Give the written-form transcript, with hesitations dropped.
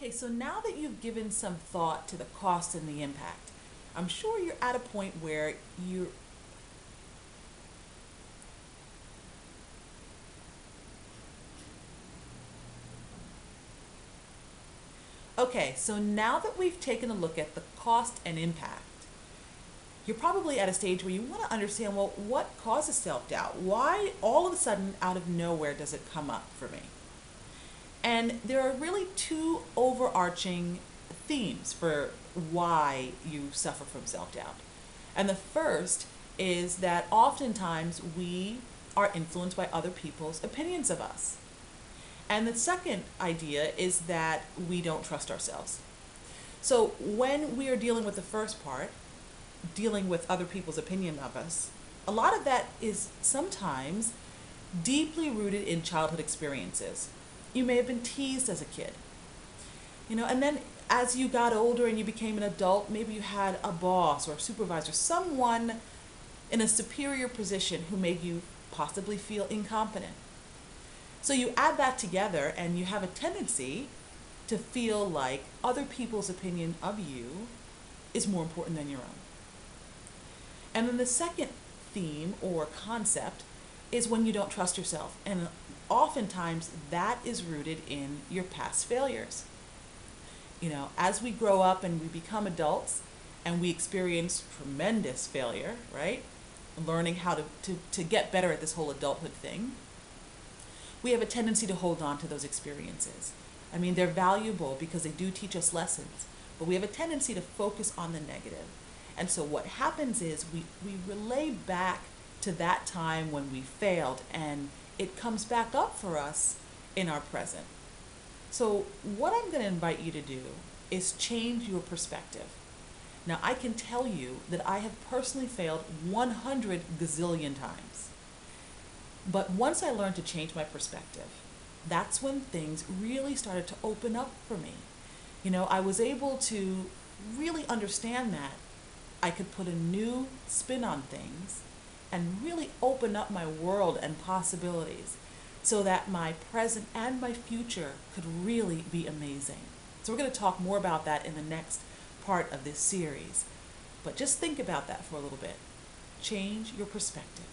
Okay, so now that you've given some thought to the cost and the impact, I'm sure you're at a point where you okay, so now that we've taken a look at the cost and impact, you're probably at a stage where you want to understand, well, what causes self-doubt? Why all of a sudden out of nowhere does it come up for me? And there are really two overarching themes for why you suffer from self doubt. And the first is that oftentimes we are influenced by other people's opinions of us. And the second idea is that we don't trust ourselves. So when we are dealing with the first part, dealing with other people's opinion of us, a lot of that is sometimes deeply rooted in childhood experiences. You may have been teased as a kid, and then as you got older and you became an adult, maybe you had a boss or a supervisor, someone in a superior position who made you possibly feel incompetent. So you add that together and you have a tendency to feel like other people's opinion of you is more important than your own. And then the second theme or concept is when you don't trust yourself. And oftentimes that is rooted in your past failures. As we grow up and we become adults and we experience tremendous failure, right? Learning how to get better at this whole adulthood thing, we have a tendency to hold on to those experiences. I mean, they're valuable because they do teach us lessons, but we have a tendency to focus on the negative. And so what happens is we relay back to that time when we failed, and it comes back up for us in our present. So what I'm going to invite you to do is change your perspective. Now, I can tell you that I have personally failed 100 gazillion times. But once I learned to change my perspective, that's when things really started to open up for me. I was able to really understand that I could put a new spin on things and really open up my world and possibilities so that my present and my future could really be amazing. So we're going to talk more about that in the next part of this series. But just think about that for a little bit. Change your perspective.